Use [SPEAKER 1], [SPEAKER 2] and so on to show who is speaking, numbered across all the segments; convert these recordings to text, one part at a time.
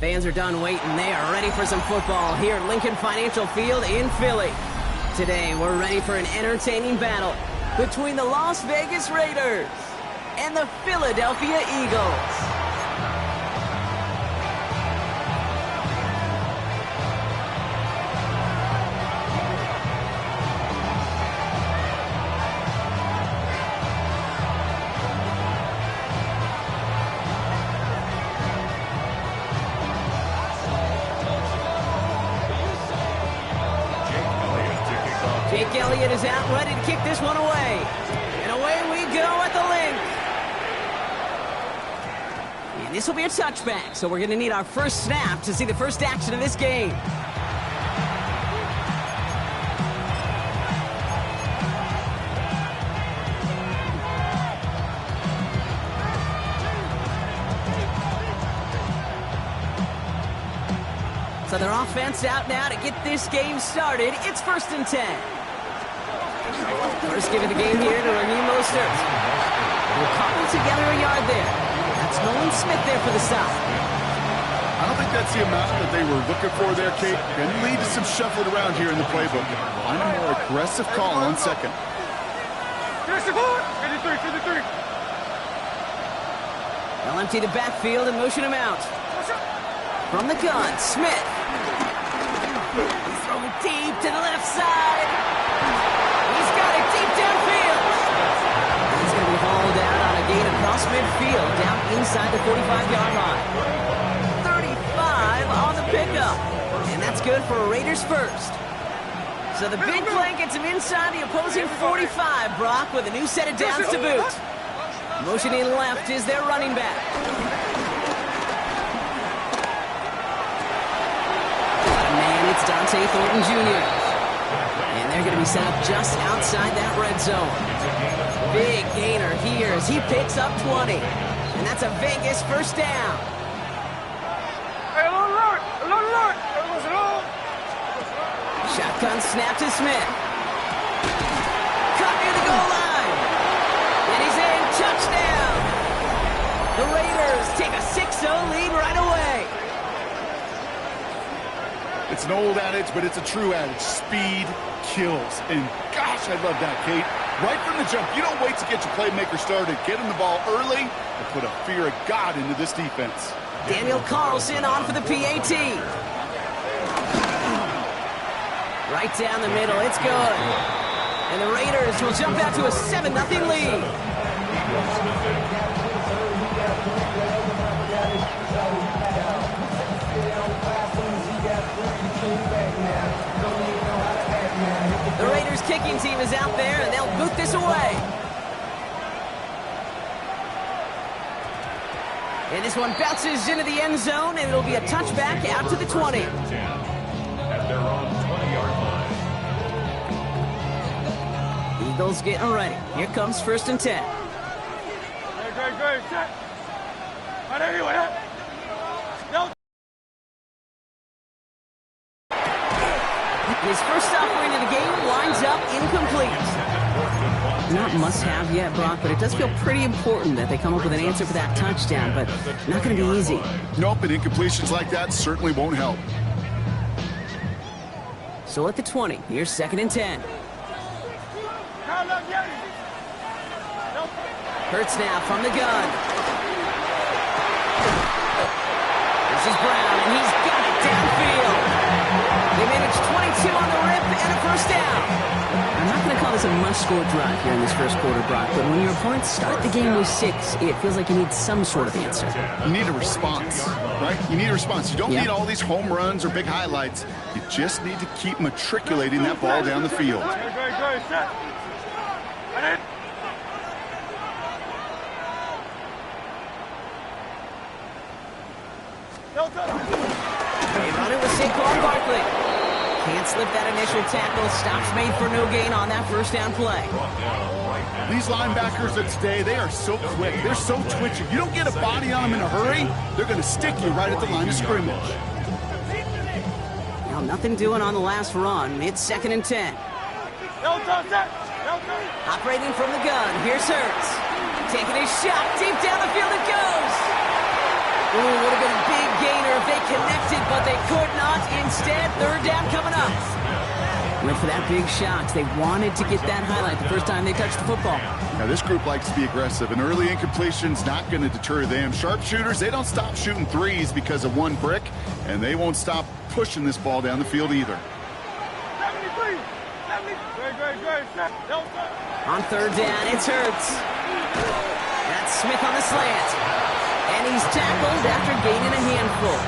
[SPEAKER 1] Fans are done waiting. They are ready for some football here at Lincoln Financial Field in Philly. Today, we're ready for an entertaining battle between the Las Vegas Raiders and the Philadelphia Eagles. Jake Elliott is out, ready to kick this one away. And away we go at the link. And this will be a touchback, so we're going to need our first snap to see the first action of this game. So their offense out now to get this game started. It's 1st and 10. First give of the game here to Raheem Mostert. We'll cobble together a yard there. That's Nolan Smith there for the stop.
[SPEAKER 2] I don't think that's the amount that they were looking for there, Kate. Can lead to some shuffling around here in the playbook. Find a more aggressive call on second.
[SPEAKER 1] They'll empty the backfield and motion him out. From the gun, Smith. He's throwing deep to the left side. He's got it deep downfield. He's going to be hauled out on a gain across midfield, down inside the 45-yard line. 35 on the pickup. And that's good for a Raiders first. So the big play gets him inside the opposing 45, Brock, with a new set of downs to boot. Motioning left is their running back. It's Dante Thornton Jr. And they're going to be set up just outside that red zone. Big gainer here as he picks up 20. And that's a Vegas first down. Shotgun snap to Smith. Caught near the goal line. And he's in. Touchdown. The Raiders take a 6-0 lead right away.
[SPEAKER 2] It's an old adage, but it's a true adage. Speed kills. And gosh, I love that, Kate. Right from the jump, you don't wait to get your playmaker started. Get him the ball early and put a fear of God into this defense.
[SPEAKER 1] Daniel Carlson on for the PAT. Right down the middle, it's good. And the Raiders will jump out to a 7-0 lead. The Raiders kicking team is out there, and they'll boot this away. And this one bounces into the end zone, and it'll be a touchback out to the 20.
[SPEAKER 3] At their own 20-yard line.
[SPEAKER 1] Eagles getting ready. Here comes 1st and 10.
[SPEAKER 4] Great. Set. Right anyway. No.
[SPEAKER 1] His first offering of the game winds up incomplete. Not must-have yet, Brock, but it does feel pretty important that they come up with an answer for that touchdown, but not going to be easy.
[SPEAKER 2] Nope, and incompletions like that certainly won't help.
[SPEAKER 1] So at the 20, here's 2nd and 10. Hurts now from the gun. This is Brown, and he's got it downfield. They managed 22 on the rip and a first down. I'm not going to call this a must-score drive here in this first quarter, Brock, but when your opponents start the game with 6, it feels like you need some sort of answer.
[SPEAKER 2] You need a response, right? You need a response. You don't need all these home runs or big highlights. You just need to keep matriculating that ball down the field.
[SPEAKER 4] Great. Set. Right in.
[SPEAKER 1] They run it with Saquon Barkley. Can't slip that initial tackle. Stops made for no gain on that first down play.
[SPEAKER 2] These linebackers of today, they are so quick. They're so twitchy. You don't get a body on them in a hurry, they're going to stick you right at the line of scrimmage.
[SPEAKER 1] Now nothing doing on the last run. It's 2nd and 10. Operating from the gun. Here's Hurts. Taking his shot. Deep down the field it goes. Ooh, would have been a big gainer if they connected, but they could not. Instead, third down coming up. Went for that big shot. They wanted to get that highlight the first time they touched the football.
[SPEAKER 2] Now, this group likes to be aggressive. An early incompletion's not going to deter them. Sharpshooters, they don't stop shooting threes because of one brick, and they won't stop pushing this ball down the field either.
[SPEAKER 1] On third down, it's Hurts. That's Smith on the slant. And he's tackled after gaining a handful.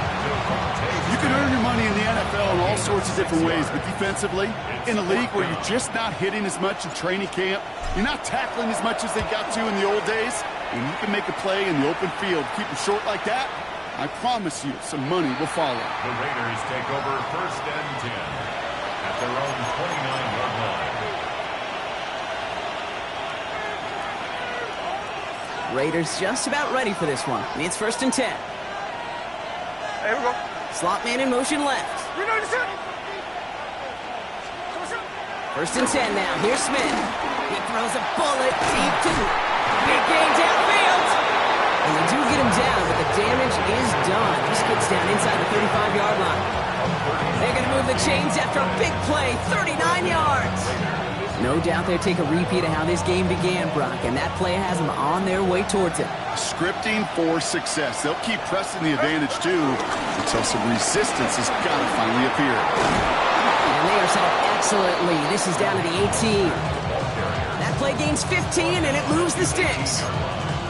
[SPEAKER 2] You can earn your money in the NFL in all sorts of different ways, but defensively, in a league where you're just not hitting as much in training camp, you're not tackling as much as they got to in the old days, and you can make a play in the open field, keep it short like that, I promise you some money will follow.
[SPEAKER 3] The Raiders take over first and 10 at their own 29-yard line.
[SPEAKER 1] Raiders just about ready for this one. It's first and 10.
[SPEAKER 4] Hey, here we go.
[SPEAKER 1] Slot man in motion left. First and 10 now. Here's Smith. He throws a bullet deep to big gain downfield. And they do get him down, but the damage is done. This gets down inside the 35-yard line. They're going to move the chains after a big play, 39 yards. No doubt they'll take a repeat of how this game began, Brock, and that play has them on their way towards it.
[SPEAKER 2] Scripting for success. They'll keep pressing the advantage, too, until some resistance has got to finally appear.
[SPEAKER 1] And they are set up excellently. This is down to the 18. That play gains 15, and it moves the sticks.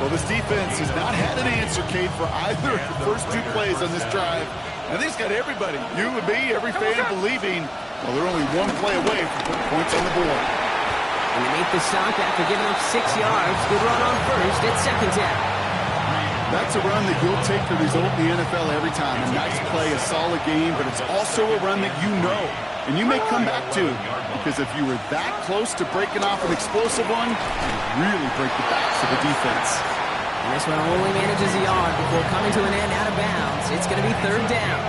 [SPEAKER 2] Well, this defense has not had an answer, Kate, for either of the first two plays on this drive. I think it's got everybody, you and me, every fan believing, well, they're only one play away from putting points on the board.
[SPEAKER 1] And they make the stop after giving up 6 yards. Good run on first at second down.
[SPEAKER 2] That's a run that you'll take the result in the NFL every time. A nice play, a solid game, but it's also a run that you know, and you may come back to, because if you were that close to breaking off an explosive one, you really break the backs of the defense.
[SPEAKER 1] And this one only manages a yard before coming to an end out of bounds. It's going to be third down.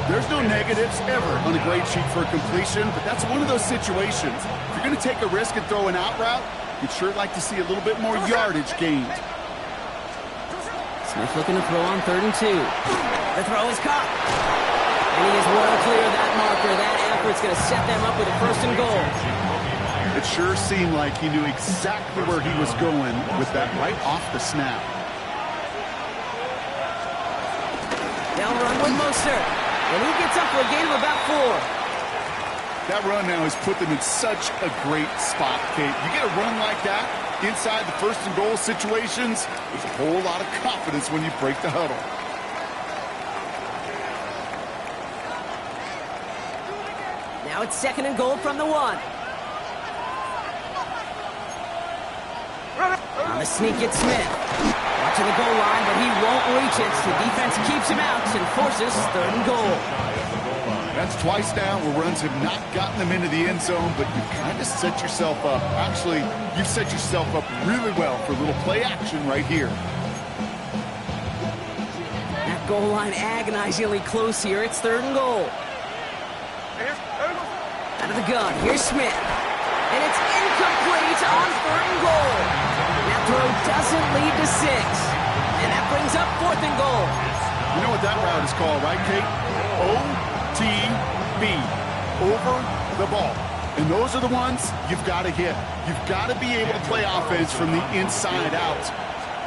[SPEAKER 2] There's no negatives ever on a grade sheet for a completion, but that's one of those situations. If you're going to take a risk and throw an out route, you'd sure like to see a little bit more yardage gained.
[SPEAKER 1] Smith looking to throw on third and 2. The throw is caught. And he is well clear of that marker. That effort's going to set them up with a first and goal.
[SPEAKER 2] It sure seemed like he knew exactly where he was going with that right off the snap.
[SPEAKER 1] They'll run with Mostert. And he gets up for a gain of about 4.
[SPEAKER 2] That run now has put them in such a great spot, Kate. You get a run like that inside the first and goal situations, there's a whole lot of confidence when you break the huddle.
[SPEAKER 1] Now it's second and goal from the 1. On the sneak, it's Smith. Watching the goal line, but he won't reach it. The defense keeps him out and forces third and goal.
[SPEAKER 2] That's twice now where runs have not gotten them into the end zone, but you kind of set yourself up. Actually, you've set yourself up really well for a little play action right here.
[SPEAKER 1] That goal line agonizingly close here. It's third and goal. Out of the gun, here's Smith. And it's incomplete on third and goal. That throw doesn't lead to 6. And that brings up fourth and goal.
[SPEAKER 2] You know what that route is called, right, Kate? OTB. Over the ball. And those are the ones you've got to hit. You've got to be able to play offense from the inside out.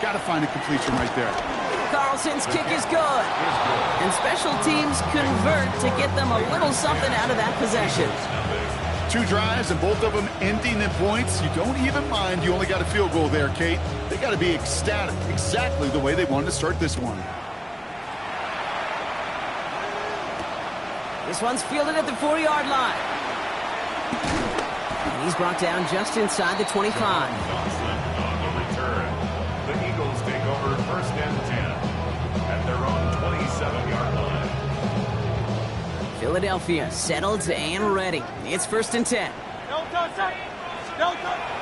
[SPEAKER 2] Got to find a completion right there.
[SPEAKER 1] Carlson's kick is good. And special teams convert to get them a little something out of that possession.
[SPEAKER 2] 2 drives and both of them ending in points. You don't even mind you only got a field goal there, Kate. They got to be ecstatic, exactly the way they wanted to start this one.
[SPEAKER 1] This one's fielded at the 4-yard line. And he's brought down just inside the 25.
[SPEAKER 3] On the return, the Eagles take over first and 10 at their own 27-yard line.
[SPEAKER 1] Philadelphia settled and ready. It's first and 10.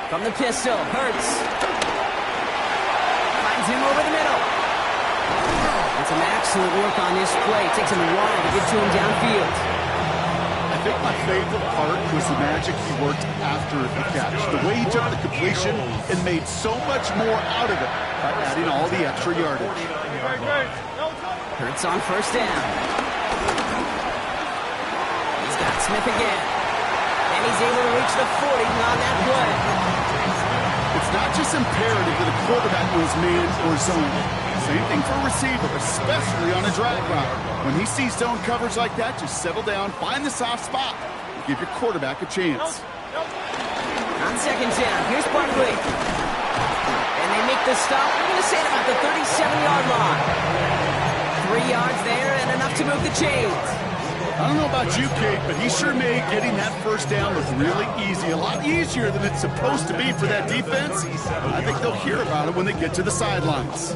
[SPEAKER 1] From the pistol, Hurts. Finds him over the middle. And some excellent work on this play. Takes him a while to get to him downfield.
[SPEAKER 2] I think my favorite part was the magic he worked after the catch. The way he took the completion and made so much more out of it by adding all the extra yardage.
[SPEAKER 1] Hurts on first down. He's got Smith again. And he's able to reach the 40 on that play.
[SPEAKER 2] It's not just imperative that a quarterback knows man or zone. Same thing for a receiver, especially on a drag route. When he sees zone coverage like that, just settle down, find the soft spot, and give your quarterback a chance.
[SPEAKER 1] On second down, here's Barkley. And they make the stop, I'm going to say at about the 37-yard line. 3 yards there and enough to move the chains.
[SPEAKER 2] I don't know about you, Kate, but he sure made getting that first down look really easy. A lot easier than it's supposed to be for that defense. I think they'll hear about it when they get to the sidelines.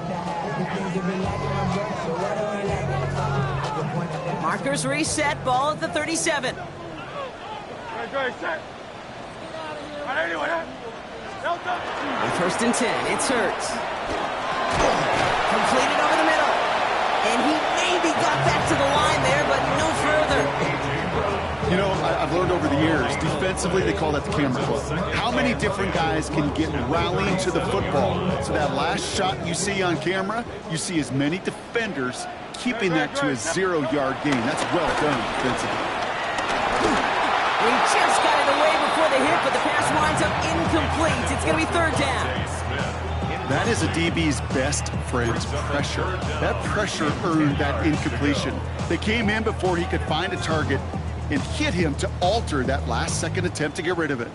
[SPEAKER 1] Markers reset, ball at the 37. On first and 10, it's Hurts. Completed over the middle. And he maybe got back to the line there, but no further.
[SPEAKER 2] You know, I've learned over the years, defensively, they call that the camera club. How many different guys can get rallying to the football? So that last shot you see on camera, you see as many defenders keeping that to a 0-yard gain. That's well done defensively.
[SPEAKER 1] He just got it away before the hit, but the pass winds up incomplete. It's going to be third down.
[SPEAKER 2] That is a DB's best friend, pressure. That pressure earned that incompletion. They came in before he could find a target and hit him to alter that last-second attempt to get rid of it.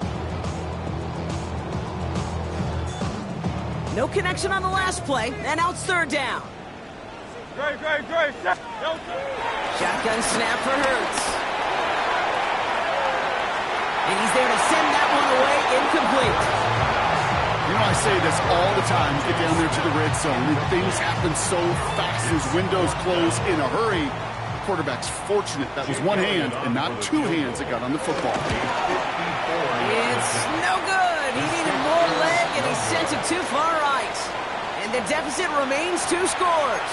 [SPEAKER 1] No connection on the last play, and now it's third down. Shotgun snap for Hurts. And he's there to send that one away, incomplete.
[SPEAKER 2] You know, I say this all the time. You get down there to the red zone, and things happen so fast. Those windows close in a hurry. The quarterback's fortunate that was one hand and not two hands that got on the football.
[SPEAKER 1] It's no good. He needed more leg, and he sent it too far right. And the deficit remains 2 scores.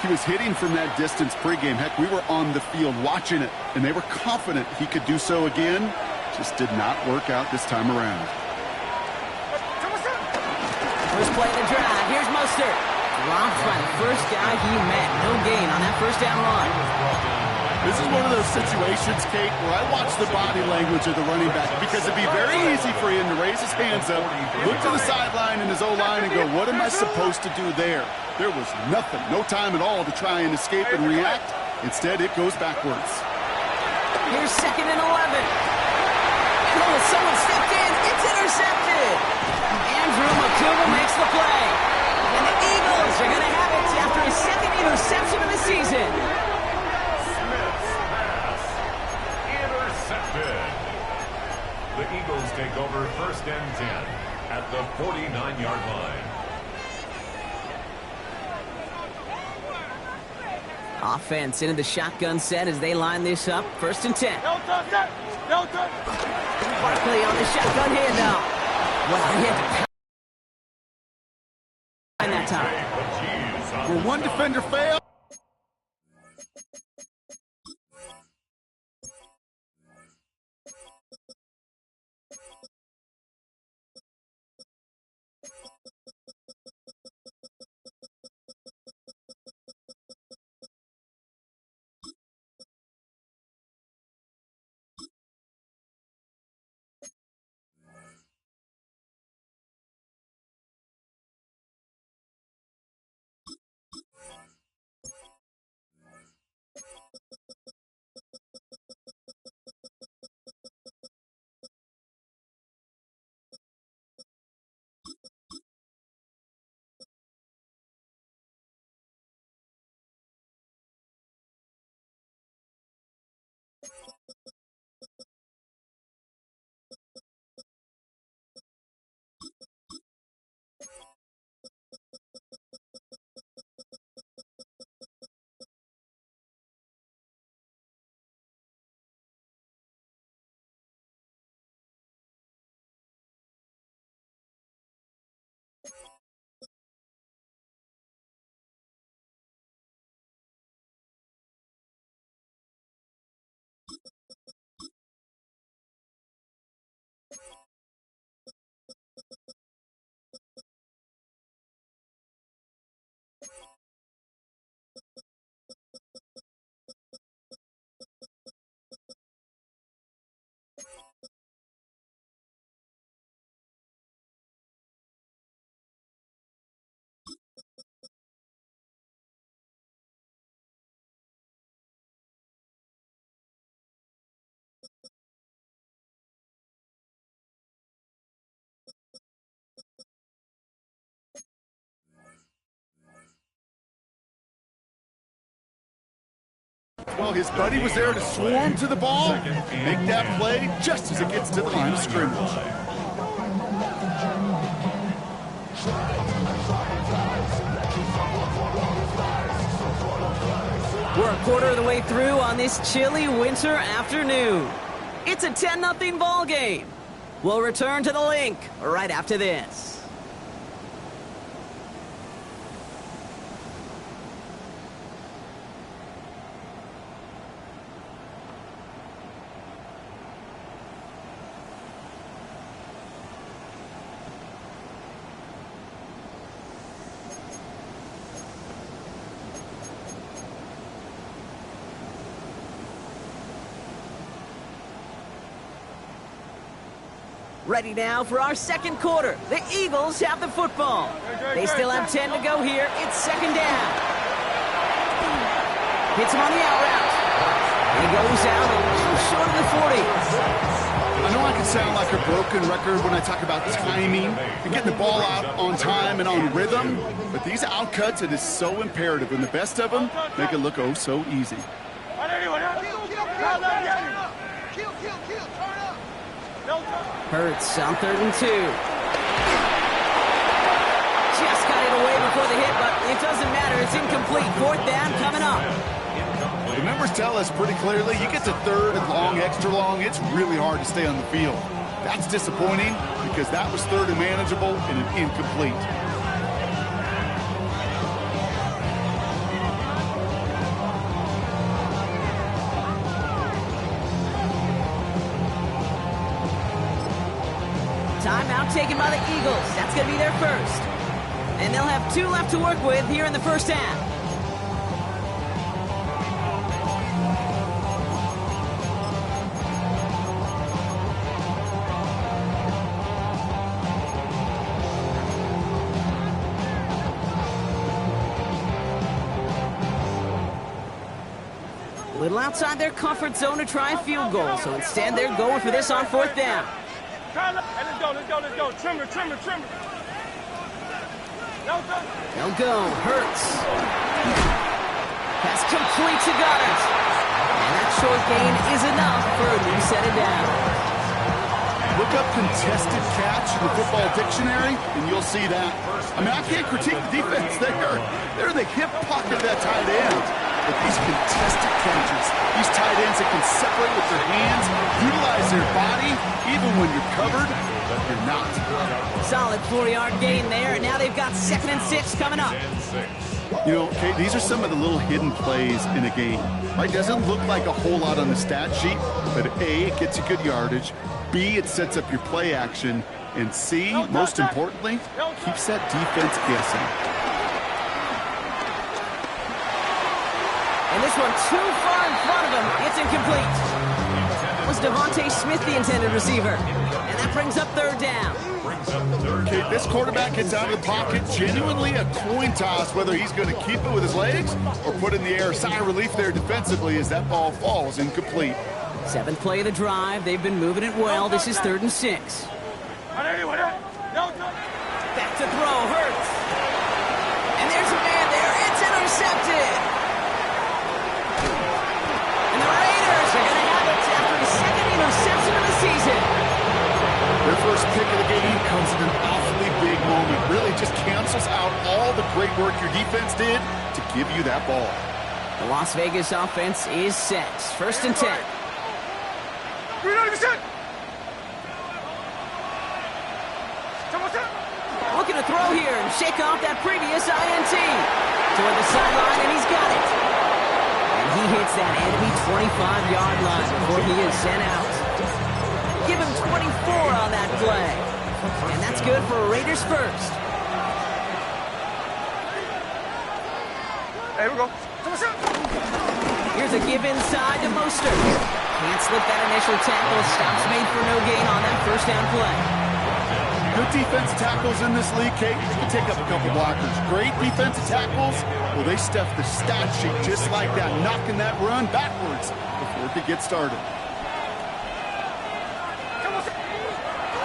[SPEAKER 2] He was hitting from that distance pregame. Heck, we were on the field watching it, and they were confident he could do so again. Just did not work out this time around.
[SPEAKER 1] First play of the drive. Here's Mostert. Dropped by the first guy he met. No gain on that first down run.
[SPEAKER 2] This is one of those situations, Kate, where I watch the body language of the running back because it'd be very easy for him to raise his hands up, look to the sideline in his O-line and go, what am I supposed to do there? There was nothing, no time at all to try and escape and react. Instead, it goes backwards.
[SPEAKER 1] Here's second and 11. Oh, someone stepped in. It's intercepted. Andrew McCougal makes the play. And the Eagles are going to have it after his second interception of the season.
[SPEAKER 3] Smith's pass intercepted. The Eagles take over first and 10 at the 49-yard line.
[SPEAKER 1] Offense into the shotgun set as they line this up. First and 10. Barkley on the shotgun handoff. Well, he had to find that time.
[SPEAKER 2] Where one defender failed. Well, his buddy was there to swarm to the ball, make that play just as it gets to the line of scrimmage.
[SPEAKER 1] We're a quarter of the way through on this chilly winter afternoon. It's a 10-0 ball game. We'll return to the link right after this. Ready now for our second quarter. The Eagles have the football. They still have 10 to go here. It's second down. Hits him on the out route. He goes out a little short of the 40.
[SPEAKER 2] I know I can sound like a broken record when I talk about timing and getting the ball out on time and on rhythm, but these outcuts, it is so imperative, and the best of them make it look oh so easy.
[SPEAKER 1] Hurts on 3rd and 2. Just got it away before the hit, but it doesn't matter. It's incomplete. 4th down coming up.
[SPEAKER 2] The numbers tell us pretty clearly, you get to 3rd and long, extra long, it's really hard to stay on the field. That's disappointing because that was 3rd and manageable and an incomplete.
[SPEAKER 1] Timeout taken by the Eagles. That's going to be their first. And they'll have 2 left to work with here in the first half. A little outside their comfort zone to try a field goal, so instead they're going for this on 4th down.
[SPEAKER 4] Hey, let's go. Trimmer.
[SPEAKER 1] They'll go. Hurts. Pass complete to Goddard. And that short gain is enough for a new set of down.
[SPEAKER 2] Look up contested catch in the football dictionary, and you'll see that. I mean, I can't critique the defense. They're the hip pocket of that tight end. But these contested catches, these tight ends that can separate with their hands, utilize their body, even when you're covered, but you're not.
[SPEAKER 1] Solid 4-yard gain there, and now they've got 2nd and 6 coming up.
[SPEAKER 2] You know, Kate, these are some of the little hidden plays in a game. Right? Doesn't look like a whole lot on the stat sheet, but A, it gets you good yardage. B, it sets up your play action. And C, most importantly, keeps that defense guessing.
[SPEAKER 1] And this one too far in front of him. It's incomplete. Was Devontae Smith the intended receiver? And that brings up 3rd down.
[SPEAKER 2] Okay, this quarterback gets out of the pocket, genuinely a coin toss whether he's going to keep it with his legs or put it in the air. Sigh of relief there defensively as that ball falls incomplete.
[SPEAKER 1] 7th play of the drive. They've been moving it well. This is 3rd and 6. Back to throw. Hurts. And there's a man there. It's intercepted. And the Raiders are going to have it after the 2nd interception of the season.
[SPEAKER 2] Their first pick of the game comes at an awfully big moment. Really just cancels out all the great work your defense did to give you that ball.
[SPEAKER 1] The Las Vegas offense is set. 1st and 10. Looking to throw here and shake off that previous INT. Toward the sideline, and he's got it. And he hits that enemy 25-yard line before he is sent out. Give him 24 on that play. And that's good for a Raiders first.
[SPEAKER 4] Hey, we go.
[SPEAKER 1] Here's a give inside to Mostert. Can't slip that initial tackle. Stops made for no gain on that 1st down play.
[SPEAKER 2] Good defensive tackles in this league, Kate. You can take up a couple blockers. Great defensive tackles, well, they stuff the stat sheet just like that, knocking that run backwards before it could get started.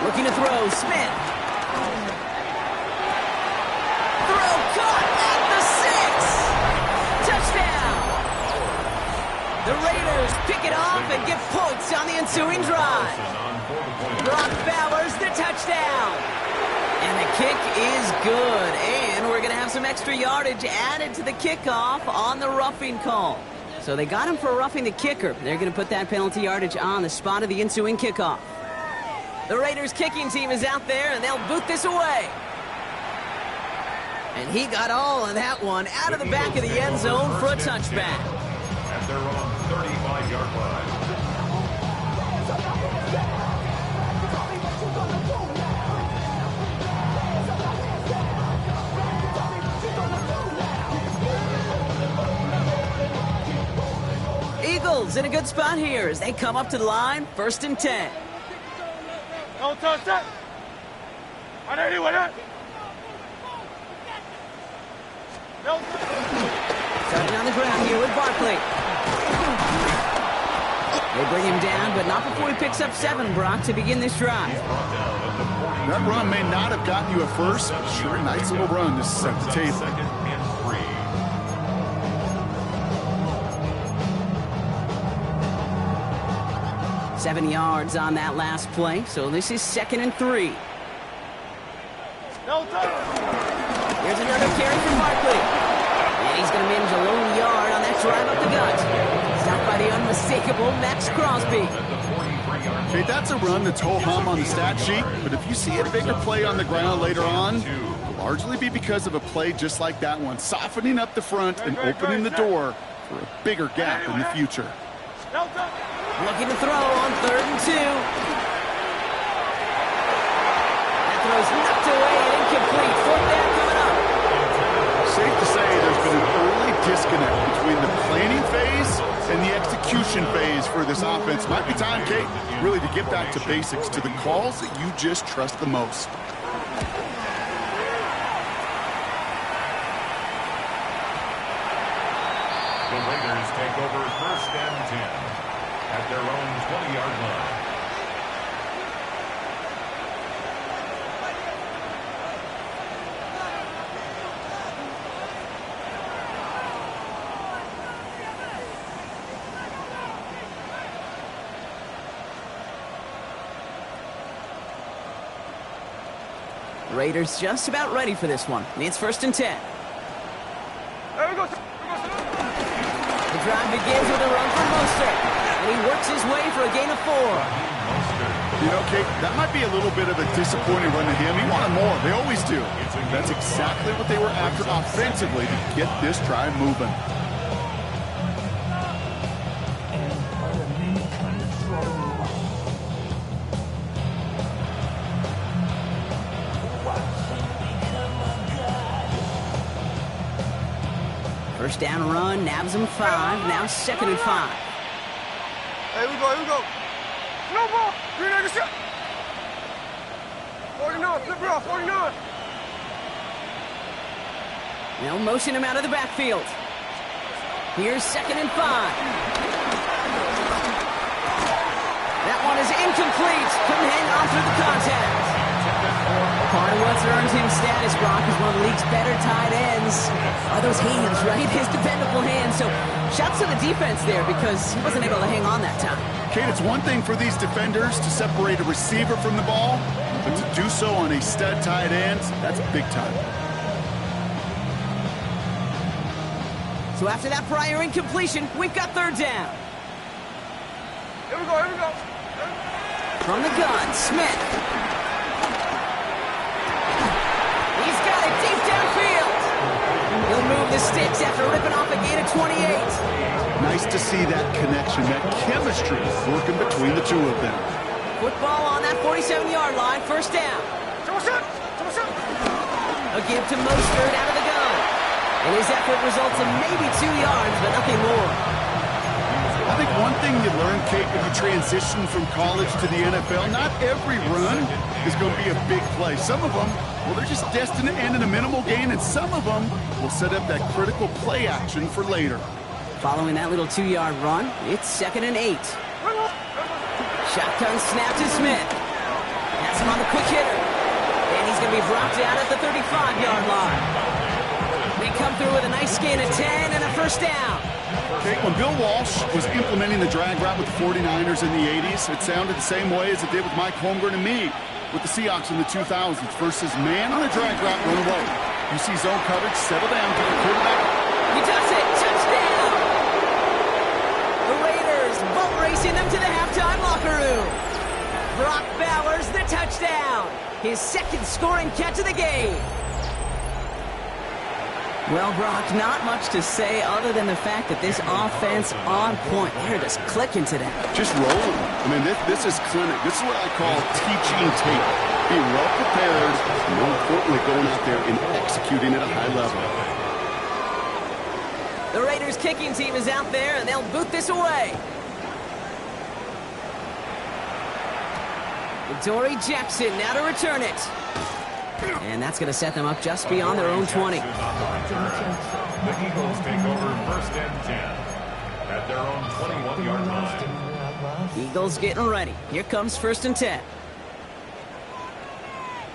[SPEAKER 1] Looking to throw, Smith. Throw caught at the 6. Touchdown. The Raiders pick it off and get points on the ensuing drive. Brock Bowers, the touchdown. And the kick is good. And we're going to have some extra yardage added to the kickoff on the roughing call. So they got him for roughing the kicker. They're going to put that penalty yardage on the spot of the ensuing kickoff. The Raiders kicking team is out there, and they'll boot this away. And he got all of that one out of the back of the end zone for a touchback.
[SPEAKER 3] At their own 35-yard line.
[SPEAKER 1] Eagles in a good spot here as they come up to the line, 1st and 10.
[SPEAKER 4] Don't touch that.
[SPEAKER 1] Starting on the ground here with Barkley. They bring him down, but not before he picks up 7, Brock, to begin this drive.
[SPEAKER 2] That run may not have gotten you a first, but sure, nice little run to set the table.
[SPEAKER 3] 2nd and 3.
[SPEAKER 1] 7 yards on that last play, so this is 2nd and 3.
[SPEAKER 4] No touch.
[SPEAKER 1] Here's another carry from Barkley. And he's going to manage a lone yard on that drive up the gut. Stopped by the unmistakable Max Crosby.
[SPEAKER 2] Okay, that's a run that's ho-hum on the stat sheet, but if you see a bigger play on the ground later on, it'll largely be because of a play just like that one, softening up the front and opening the door for a bigger gap in the future.
[SPEAKER 4] No touch.
[SPEAKER 1] Looking to throw on 3rd and 2. That throw's knocked away and incomplete. 4th down coming up.
[SPEAKER 2] Safe to say there's been an early disconnect between the planning phase and the execution phase for this offense. Might be time, Kate, really to get back to basics, to the calls that you just trust the most.
[SPEAKER 3] The Raiders take over 1st and 10 at their own 20-yard line.
[SPEAKER 1] Raiders just about ready for this one. It's 1st and 10.
[SPEAKER 4] There we go.
[SPEAKER 1] The drive begins with a run from Mostert. And he works his way for a gain of 4.
[SPEAKER 2] You know, Kate, that might be a little bit of a disappointing run to him. He wanted more. They always do. That's exactly what they were after offensively to get this drive moving.
[SPEAKER 1] First down run, nabs him 5. Now 2nd and 5.
[SPEAKER 4] Here we go. No ball. Green egg shot. 49, flip it off, 49.
[SPEAKER 1] They'll motion him out of the backfield. Here's 2nd and 5. That one is incomplete. Couldn't hang on through the contact. Part of what's earned him status, Brock, is one of the league's better tight ends. Are those hands, right? His dependable hands. So shouts to the defense there because he wasn't able to hang on that time.
[SPEAKER 2] Kate, it's one thing for these defenders to separate a receiver from the ball, but to do so on a stud tight end, that's big time.
[SPEAKER 1] So after that prior incompletion, we've got 3rd down.
[SPEAKER 4] Here we go.
[SPEAKER 1] From the gun, Smith. He's got it deep downfield. He'll move the sticks after ripping off a gain of 28.
[SPEAKER 2] Nice to see that connection, that chemistry working between the two of them.
[SPEAKER 1] Football on that 47-yard line, 1st down. A give to Mostert out of the gun. And his effort results in maybe 2 yards, but nothing more.
[SPEAKER 2] I think one thing you learn, Kate, when you transition from college to the NFL, not every run is going to be a big play. Some of them, well, they're just destined to end in a minimal gain, and some of them will set up that critical play action for later.
[SPEAKER 1] Following that little 2-yard run, it's 2nd and 8. Shotgun snap to Smith. That's him on the quick hitter. And he's going to be brought down at the 35-yard line. They come come through with a nice gain of 10 and a first down.
[SPEAKER 2] Okay, when Bill Walsh was implementing the drag route with the 49ers in the 80s, it sounded the same way as it did with Mike Holmgren and me with the Seahawks in the 2000s versus man on a drag route, run away. You see zone coverage, settle down, get the quarterback.
[SPEAKER 1] He does it. Touchdown. The Raiders boat racing them to the halftime locker room. Brock Bowers, the touchdown. His second scoring catch of the game. Well, Brock, not much to say other than the fact that this offense on point. They're just clicking today.
[SPEAKER 2] Just rolling. I mean, this is clinic. This is what I call teaching tape. Being well prepared, and more importantly, going out there and executing at a high level.
[SPEAKER 1] The Raiders kicking team is out there, and they'll boot this away. Dory Jackson now to return it. And that's going to set them up just beyond their own 20.
[SPEAKER 3] The Eagles take over first and 10 at their own 21-yard line.
[SPEAKER 1] Eagles getting ready. Here comes first and 10.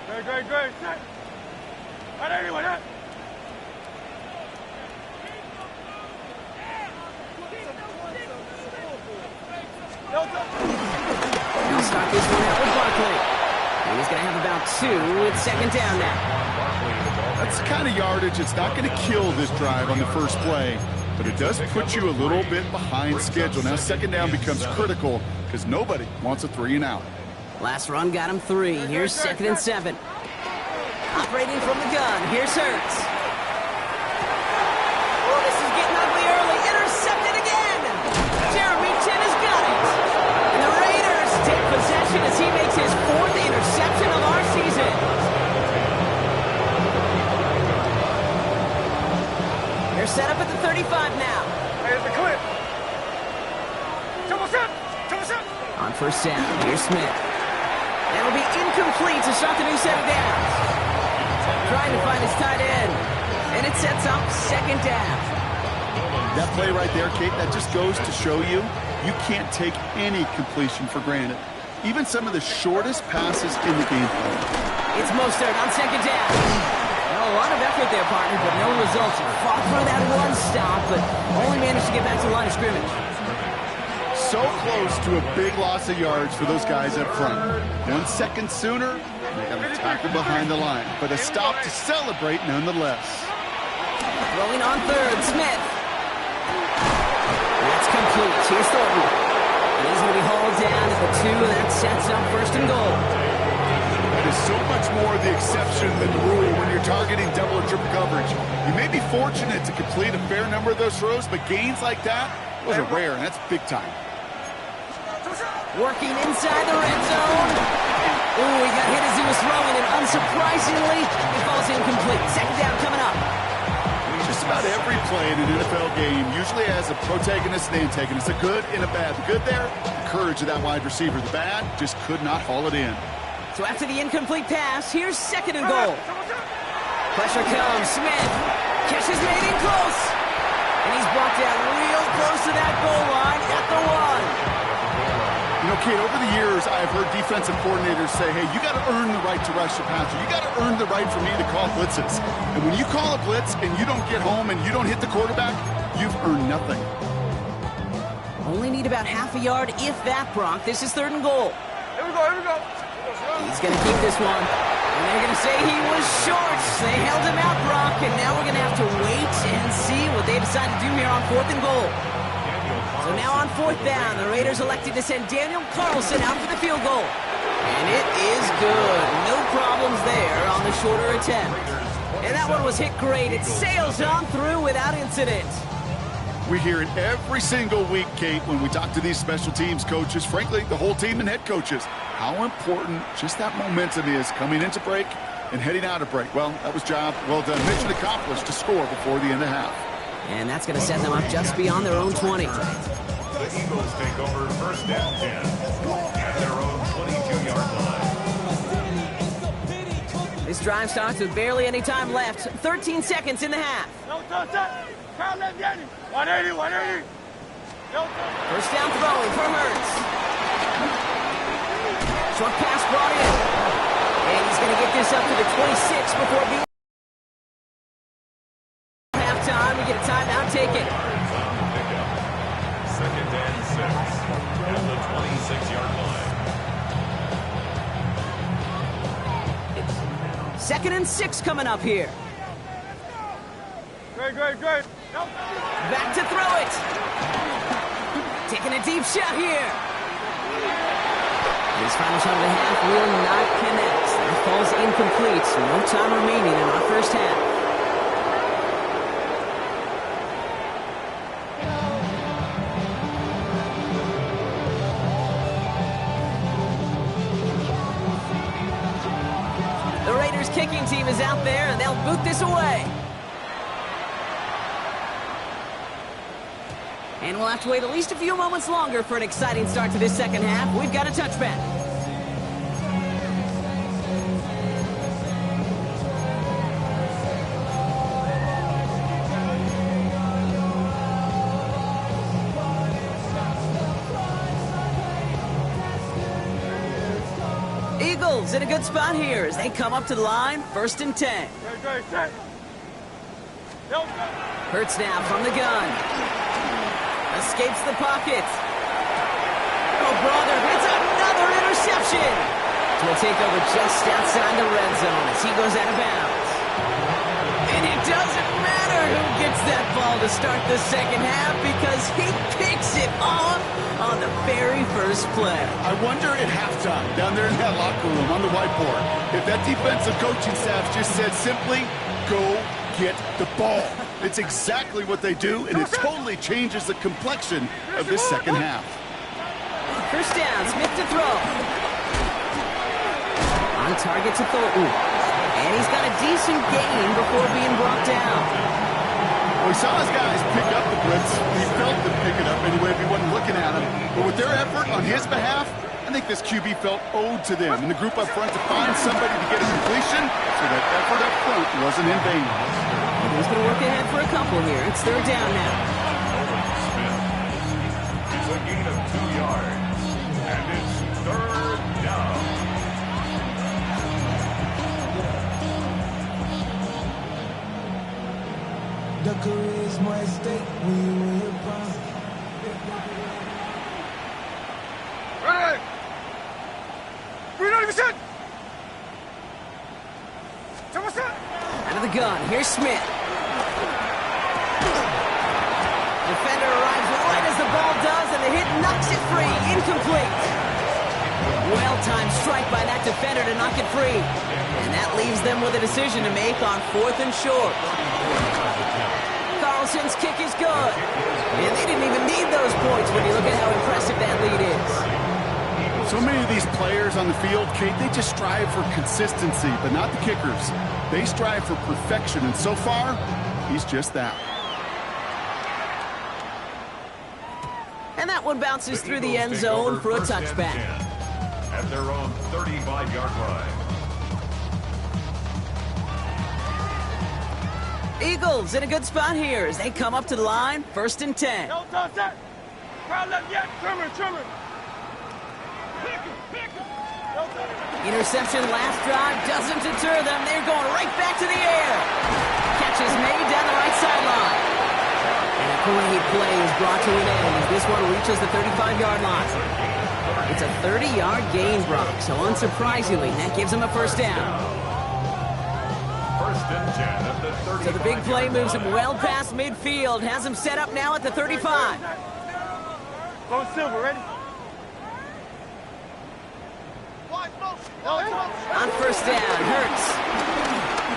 [SPEAKER 4] Great.
[SPEAKER 1] He'll start this one out with Barkley. And he's going to have about 2 with second down now.
[SPEAKER 2] That's the kind of yardage. It's not going to kill this drive on the first play, but it does put you a little bit behind schedule. Now second down becomes critical because nobody wants a 3-and-out.
[SPEAKER 1] Last run got him 3. Here's second and 7. Operating from the gun. Here's Hurts. Oh, this is getting ugly early. Intercepted again. Jeremy Chin has got it. And the Raiders take possession as he makes his 4th interception of our season. They're set up at the 35 now.
[SPEAKER 4] Here's the clip.
[SPEAKER 1] On first down, here's Smith. That'll be incomplete to start the new set of downs. Trying to find his tight end. And it sets up second down.
[SPEAKER 2] That play right there, Kate, that just goes to show you can't take any completion for granted. Even some of the shortest passes in the game.
[SPEAKER 1] It's Mostert on second down. Well, a lot of effort there, partner, but no results. Fought for that one stop, but only managed to get back to the line of scrimmage.
[SPEAKER 2] So close to a big loss of yards for those guys up front. 1 second sooner, they got a tackle behind the line, but a stop to celebrate nonetheless.
[SPEAKER 1] Rolling on third, Smith. That's complete. Here's Thornton. And he's going to be hauled down at the 2, and that sets up first and goal.
[SPEAKER 2] That is so much more the exception than the rule when you're targeting double or triple coverage. You may be fortunate to complete a fair number of those throws, but gains like that, those are rare, and that's big time.
[SPEAKER 1] Working inside the red zone. Ooh, he got hit as he was throwing, and unsurprisingly, it falls incomplete. Second down coming up.
[SPEAKER 2] Just about every play in an NFL game usually has a protagonist and antagonist, a good and a bad. The good there, the courage of that wide receiver. The bad, just could not haul it in.
[SPEAKER 1] So after the incomplete pass, here's second and goal. Pressure comes. Smith. Catch is made in close. And he's brought down real close to that goal line at the 1.
[SPEAKER 2] You know, Kate, over the years, I've heard defensive coordinators say, hey, you got to earn the right to rush the passer. You got to earn the right for me to call blitzes. And when you call a blitz and you don't get home and you don't hit the quarterback, you've earned nothing.
[SPEAKER 1] Only need about half a yard, if that, Brock. This is third and goal.
[SPEAKER 4] Here we go.
[SPEAKER 1] He's going to keep this one. And they're going to say he was short. They held him out, Brock, and now we're going to have to wait and see what they decide to do here on 4th and goal. So now on 4th down, the Raiders elected to send Daniel Carlson out for the field goal. And it is good. No problems there on the shorter attempt. And that one was hit great. It sails on through without incident.
[SPEAKER 2] We hear it every single week, Kate, when we talk to these special teams coaches, frankly, the whole team and head coaches, how important just that momentum is coming into break and heading out of break. Well, that was job well done. Mission accomplished to score before the end of half.
[SPEAKER 1] And that's going to set them up just beyond their own 20.
[SPEAKER 3] The Eagles take over first and 10 at their own 22-yard line.
[SPEAKER 1] This drive starts with barely any time left. 13 seconds in the half.
[SPEAKER 4] 180.
[SPEAKER 1] First down throwing for Hurts. Short pass brought in. And he's going to get this up to the 26 before being 2nd and 6 coming up here.
[SPEAKER 4] Great.
[SPEAKER 1] Back to throw it. Taking a deep shot here. His final shot of the half will not connect. That falls incomplete. No time remaining in our first half. The Raiders kicking team is out there, and they'll boot this away. And we'll have to wait at least a few moments longer for an exciting start to this second half. We've got a touchback. Eagles in a good spot here as they come up to the line, 1st and 10.
[SPEAKER 4] Great.
[SPEAKER 1] Hurts now from the gun. Escapes the pocket. Oh, brother, it's another interception. Will take over just outside the red zone as he goes out of bounds. And it doesn't matter who gets that ball to start the second half because he picks it off on the very first play.
[SPEAKER 2] I wonder at halftime, down there in that locker room on the whiteboard, if that defensive coaching staff just said simply, go get the ball. It's exactly what they do, and it totally changes the complexion of this second half.
[SPEAKER 1] First down, Smith to throw. On target to Thornton. And he's got a decent gain before being brought down.
[SPEAKER 2] Well, he saw his guys pick up the blitz. He felt them pick it up anyway if he wasn't looking at him. But with their effort on his behalf, I think this QB felt owed to them and the group up front to find somebody to get a completion so that effort up front wasn't in vain.
[SPEAKER 1] He's going to work ahead for a couple here. It's 3rd down now.
[SPEAKER 3] It's a gain of 2 yards. And it's 3rd down.
[SPEAKER 5] The career is more at stake when you win your prime.
[SPEAKER 4] Ready! 390%!
[SPEAKER 1] Out of the gun, here's Smith. Defender arrives right as the ball does, and the hit knocks it free. Incomplete. Well-timed strike by that defender to knock it free. And that leaves them with a decision to make on 4th and short. Carlson's kick is good. And they didn't even need those points when you look at how impressive that lead is.
[SPEAKER 2] So many of these players on the field, Kate, they just strive for consistency, but not the kickers. They strive for perfection, and so far, he's just that.
[SPEAKER 1] And that one bounces through the end zone for a touchback.
[SPEAKER 3] At their own 35-yard line.
[SPEAKER 1] Eagles in a good spot here as they come up to the line, 1st and 10.
[SPEAKER 4] No touch that. Crowd left yet. Trimmer.
[SPEAKER 1] Interception last drive doesn't deter them. They're going right back to the air. Catch is made down the right sideline. And a great play is brought to an end as this one reaches the 35-yard line. It's a 30-yard gain, Brock, so unsurprisingly, that gives them a 1st down.
[SPEAKER 3] 1st and 10 at the 35.
[SPEAKER 1] So the big play moves him well past midfield, has him set up now at the 35.
[SPEAKER 4] Go Silver, ready?
[SPEAKER 1] On 1st down, Hurts.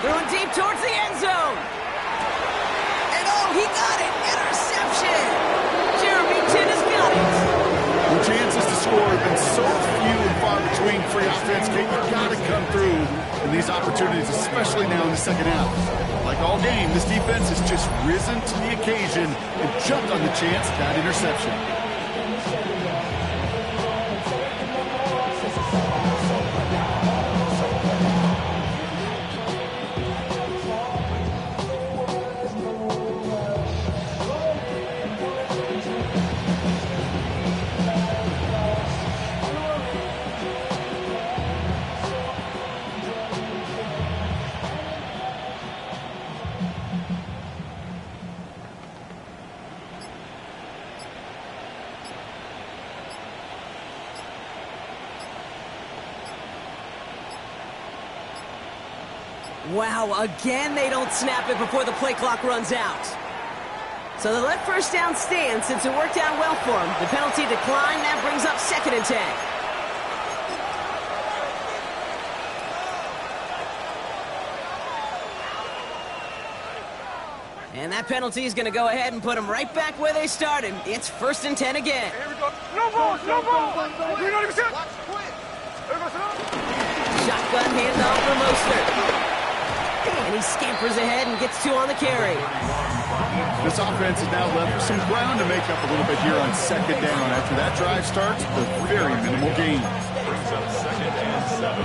[SPEAKER 1] Throwing deep towards the end zone. And oh, he got it! Interception! Jeremy Chin has got it!
[SPEAKER 2] The chances to score have been so few and far between for the offense, Kate. You've got to come through in these opportunities, especially now in the second half. Like all game, this defense has just risen to the occasion and jumped on the chance of that interception.
[SPEAKER 1] Wow, again they don't snap it before the play clock runs out. So they let first down stand since it worked out well for them. The penalty declined, that brings up 2nd and 10. And that penalty is going to go ahead and put them right back where they started. It's 1st and 10 again.
[SPEAKER 4] Here we go. No ball, no ball. You're not even set.
[SPEAKER 1] Shotgun handoff for Mostert. And he scampers ahead and gets 2 on the carry.
[SPEAKER 2] This offense is now left with some ground to make up a little bit here on 2nd down. After that drive starts, the very minimal gain.
[SPEAKER 3] Brings up 2nd and 7.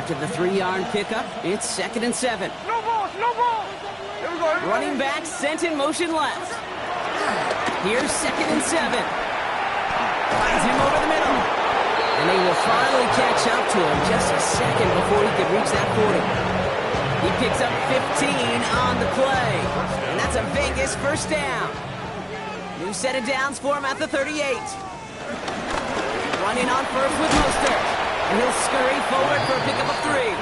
[SPEAKER 1] After the 3-yard pickup, it's 2nd and 7.
[SPEAKER 4] No ball, no ball. Here we go.
[SPEAKER 1] Running back sent in motion left. Here's 2nd and 7. Finds him over the middle. And they will finally catch up to him just a second before he could reach that 40. He picks up 15 on the play. And that's a Vegas 1st down. New set of downs for him at the 38. Running on first with Mostert. And he'll scurry forward for a pickup of 3.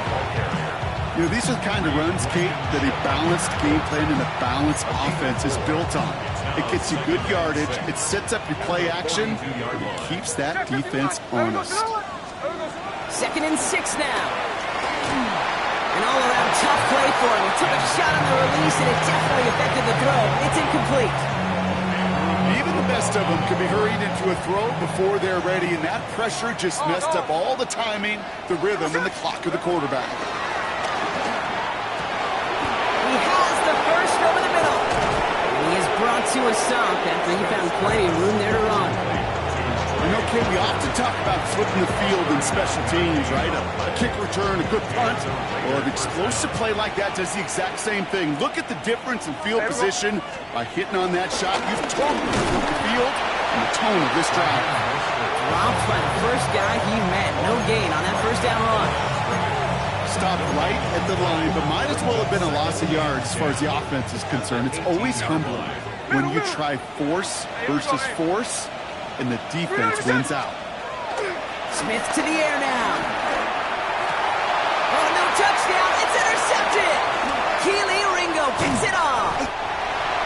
[SPEAKER 2] You know, these are the kind of runs, Kate, that a balanced game plan and a balanced offense is built on. It gets you good yardage, it sets up your play action, and it keeps that defense honest.
[SPEAKER 1] 2nd and 6 now. An all-around tough play for him. He took a shot on the release, and it definitely affected the throw. It's incomplete.
[SPEAKER 2] Even the best of them can be hurried into a throw before they're ready, and that pressure just messed up all the timing, the rhythm, and the clock of the quarterback.
[SPEAKER 1] He has the first over the middle. And he is brought to a stop after he found plenty of room there to run.
[SPEAKER 2] You know, Kate, we often talk about flipping the field in special teams, right? A kick return, a good punt, or an explosive play like that does the exact same thing. Look at the difference in field position by hitting on that shot. You've totally flipped the field and the tone of this drive.
[SPEAKER 1] Dropped by the first guy he met. No gain on that 1st down run.
[SPEAKER 2] Stopped right at the line, but might as well have been a loss of yards as far as the offense is concerned. It's always humbling when you try force versus force, and the defense wins out.
[SPEAKER 1] Smith to the air now. Oh, no touchdown. It's intercepted. Keely Ringo picks it off.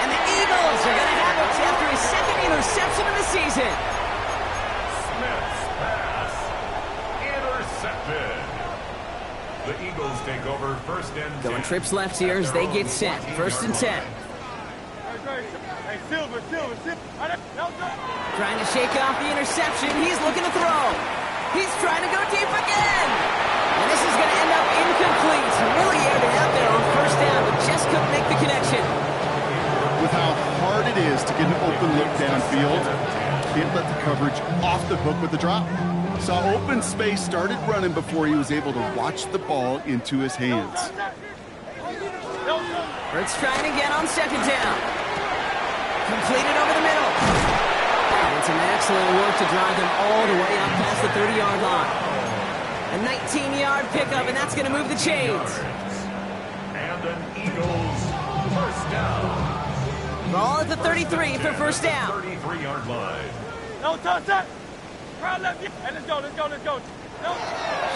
[SPEAKER 1] And the Eagles are going to have it after his 2nd interception of the season.
[SPEAKER 3] Smith's pass intercepted. The Eagles take over 1st and 10.
[SPEAKER 1] Going trips left here as they get set. 1st and 10.
[SPEAKER 4] Hey, Silver.
[SPEAKER 1] Trying to shake off the interception. He's looking to throw. He's trying to go deep again. And this is going to end up incomplete. Really aired it out there on 1st down, but just couldn't make the connection.
[SPEAKER 2] With how hard it is to get an open look downfield, can't let the coverage off the hook with the drop. Saw open space, started running before he was able to watch the ball into his hands.
[SPEAKER 1] Hurts trying again on 2nd down. Completed over the middle. And some excellent work to drive them all the way up past the 30-yard line. A 19-yard pickup, and that's going to move the chains.
[SPEAKER 3] And an Eagles 1st down.
[SPEAKER 1] Ball at the 33 for 1st down.
[SPEAKER 3] 33-yard line.
[SPEAKER 4] No touch. Crowd left. Hey, let's go. No.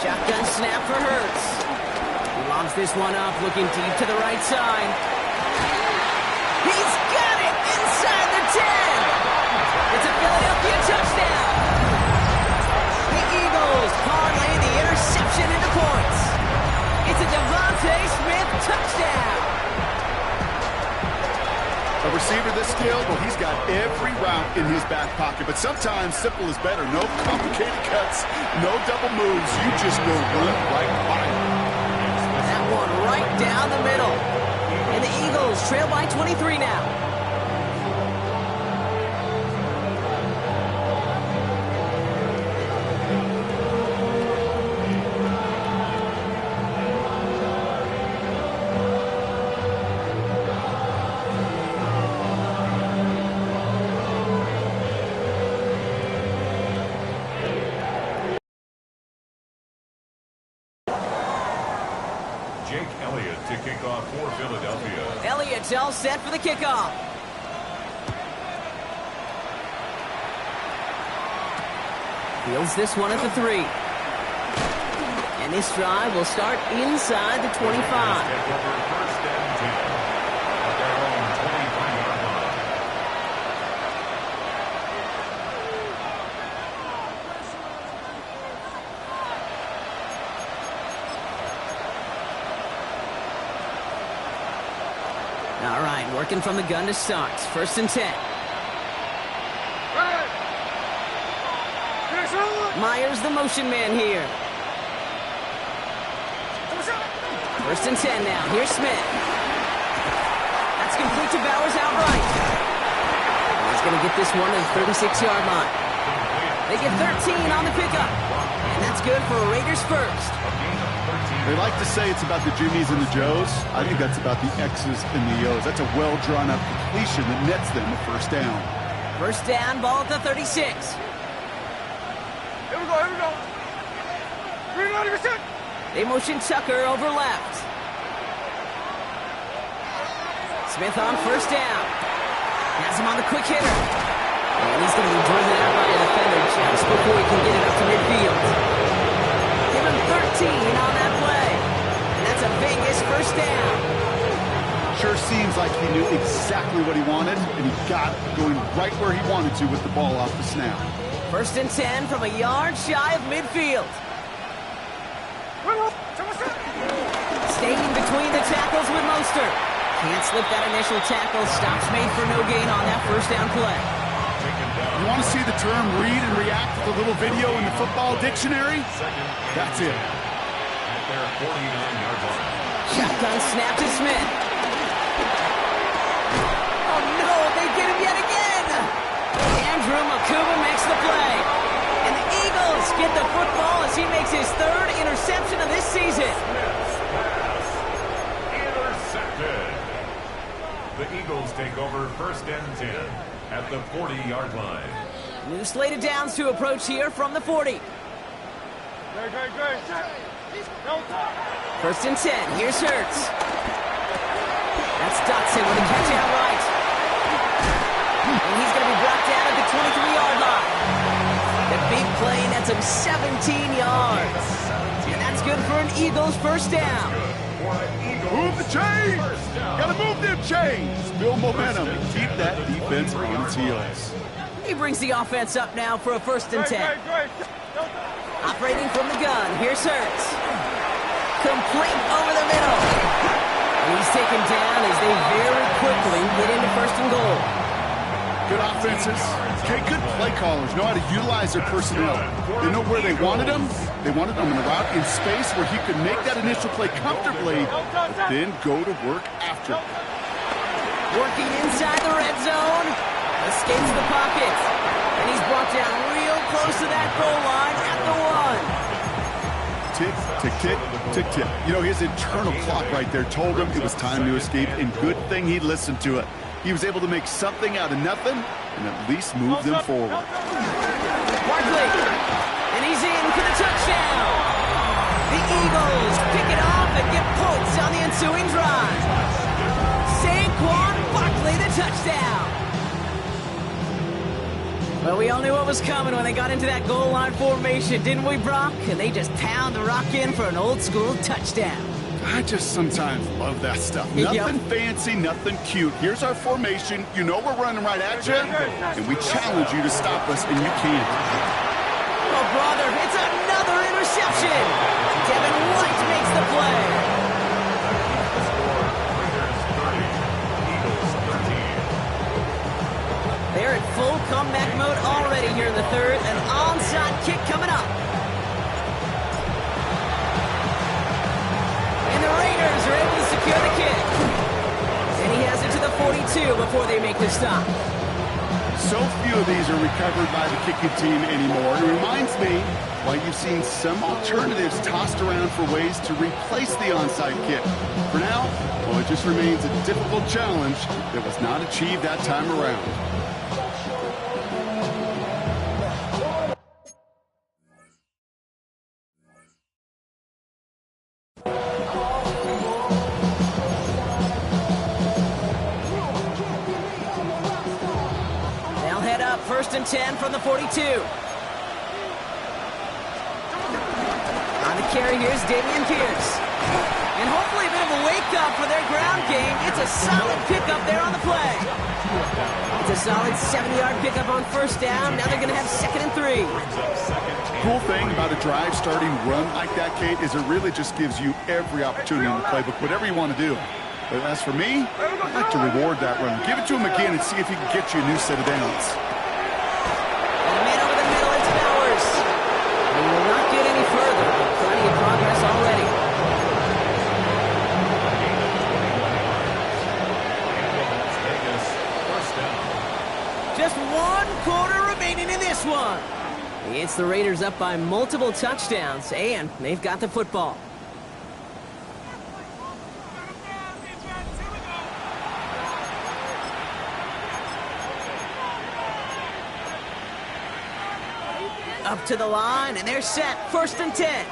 [SPEAKER 1] Shotgun snap for Hurts. He lobs this one up, looking deep to the right side. He's got it inside the 10. It's a Philadelphia touchdown. The Eagles parlay the interception into points. It's a Devontae Smith touchdown.
[SPEAKER 2] A receiver this skilled, well, he's got every route in his back pocket, but sometimes simple is better. No complicated cuts, no double moves. You just go run right by him.
[SPEAKER 1] That one right down the middle. And the Eagles trail by 23 now.
[SPEAKER 3] Jake Elliott to kick off for Philadelphia.
[SPEAKER 1] Elliott's all set for the kickoff. Fields this one at the 3. And And this drive will start inside the 25.
[SPEAKER 3] Take over first and 10 at their own 25-yard line.
[SPEAKER 1] All right, working from the gun to start. First and 10. Myers, the motion man here. First and 10 now. Here's Smith. That's complete to Bowers outright. He's going to get this one to the 36-yard line. They get 13 on the pickup. And that's good for a Raiders first.
[SPEAKER 2] They like to say it's about the Jimmies and the Joes. I think that's about the X's and the O's. That's a well-drawn-up completion that nets them a first down.
[SPEAKER 1] First down, ball at the 36.
[SPEAKER 4] Here we go, here we go. Green light, you're set.
[SPEAKER 1] They motion Tucker over left. Smith on first down. Has him on the quick hitter. And he's going to be driven out by a defender just before he can get it up to midfield. Give him 13 on that play. And that's a Vegas first down.
[SPEAKER 2] Sure seems like he knew exactly what he wanted, and he got it going right where he wanted to with the ball off the snap.
[SPEAKER 1] First and 10 from a yard shy of midfield. Staying between the tackles with Mostert. Can't slip that initial tackle. Stops made for no gain on that first down play.
[SPEAKER 2] You want to see the term read and react with a little video in the football dictionary? That's it.
[SPEAKER 3] At their 49-yard line.
[SPEAKER 1] Shotgun snap to Smith. Oh no, they get him yet again. Andrew Makuba makes the play. And the Eagles get the football as he makes his third interception of this season.
[SPEAKER 3] Intercepted. The Eagles take over first and 10 at the 40-yard line.
[SPEAKER 1] New slated downs to approach here from the 40.
[SPEAKER 4] Great.
[SPEAKER 1] First and 10. Here's Hurts. That's Dotson with a catch out right. And he's going to be brought down at the 23-yard line. The big play nets him 17 yards. And that's good for an Eagles first down.
[SPEAKER 2] Move the chains! Gotta move them chains! Build momentum and keep that defense on its heels.
[SPEAKER 1] He brings the offense up now for a first and 10. Operating from the gun, here's Hurts. Complete over the middle. And he's taken down as they very quickly get into first and goal.
[SPEAKER 2] Good offenses. Okay, good play callers know how to utilize their personnel. They know where they wanted them. They wanted them in a route in space where he could make that initial play comfortably, but then go to work after.
[SPEAKER 1] Working inside the red zone. Escapes the pocket. And he's brought down real close to that goal line at the 1.
[SPEAKER 2] Tick, tick, tick, tick, tick. You know, his internal clock right there told him it was time to escape, and good thing he listened to it. He was able to make something out of nothing and at least move them forward.
[SPEAKER 1] Barkley, and he's in for the touchdown. The Eagles pick it off and get points on the ensuing drive. Saquon Barkley, the touchdown. Well, we all knew what was coming when they got into that goal line formation, didn't we, Brock? And they just pound the rock in for an old-school touchdown.
[SPEAKER 2] I just sometimes love that stuff.
[SPEAKER 1] Yep.
[SPEAKER 2] Nothing fancy, nothing cute. Here's our formation. You know we're running right at you, and we challenge you to stop us, and you can't.
[SPEAKER 1] Oh, brother, it's another interception. Kevin White makes the play. They're in full comeback mode already here in the third. An onside kick coming up. And the Raiders are able to secure the kick. And he has it to the 42 before they make the stop.
[SPEAKER 2] So few of these are recovered by the kicking team anymore. It reminds me why you've seen some alternatives tossed around for ways to replace the onside kick. For now, well, it just remains a difficult challenge that was not achieved that time around.
[SPEAKER 1] First and 10 from the 42. On the carry here is Dameon Pierce. And hopefully a bit of a wake-up for their ground game. It's a solid pickup there on the play. It's a solid 70-yard pickup on first down. Now they're going to have 2nd and 3.
[SPEAKER 2] Cool thing about a drive starting run like that, Kate, is it really just gives you every opportunity in the playbook, whatever you want to do. But as for me, I'd like to reward that run. Give it to him again and see if he can get you a new set of downs.
[SPEAKER 1] And a man over the middle, it's Bowers. He will not get any further. Plenty of progress already. Just 1 quarter remaining in this one. It's the Raiders up by multiple touchdowns, and they've got the football. Up to the line, and they're set. 1st and 10.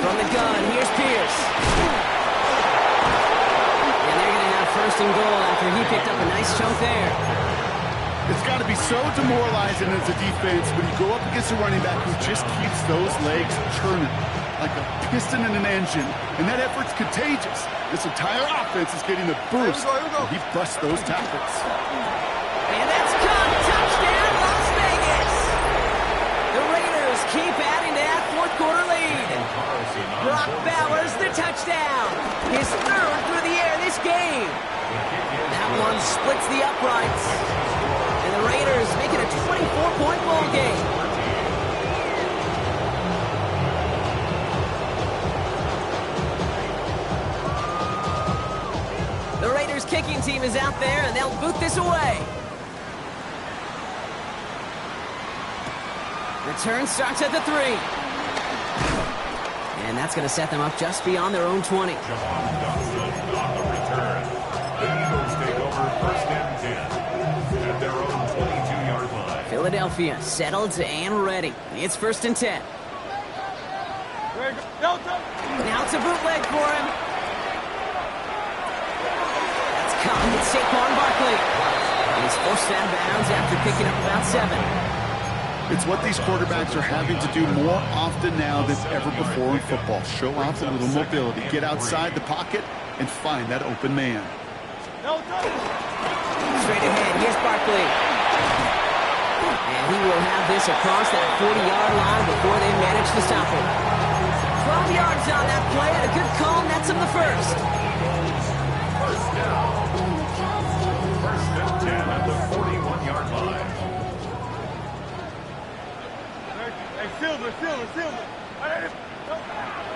[SPEAKER 1] From the gun, here's Pierce. And they're going to have 1st and goal after he picked up a nice chunk there.
[SPEAKER 2] It's got to be so demoralizing as a defense when you go up against a running back who just keeps those legs churning like a piston in an engine. And that effort's contagious. This entire offense is getting the boost. He busts those tackles.
[SPEAKER 1] And that's caught. Touchdown, Las Vegas. The Raiders keep adding to that 4th quarter lead. Brock Bowers, the touchdown. His 3rd through the air this game. That one splits the uprights. And the Raiders make it a 24-point ball game. The Raiders kicking team is out there, and they'll boot this away. Return starts at the 3. And that's going to set them up just beyond their own 20.
[SPEAKER 3] On the return. The Eagles take over 1st and 10 at their own 22-yard line.
[SPEAKER 1] Philadelphia settled and ready. It's 1st and 10. Now it's a bootleg for him. That's caught with Saquon Barkley. He's forced out of bounds after picking up about 7.
[SPEAKER 2] It's what these quarterbacks are having to do more often now than ever before in football. Show off a little mobility. Get outside the pocket and find that open man.
[SPEAKER 1] Straight ahead, here's Barkley. And he will have this across that 40-yard line before they manage to stop him. 12 yards on that play, and a good call nets him the 1st.
[SPEAKER 3] 1st down. 1st and 10 at the 41-yard line.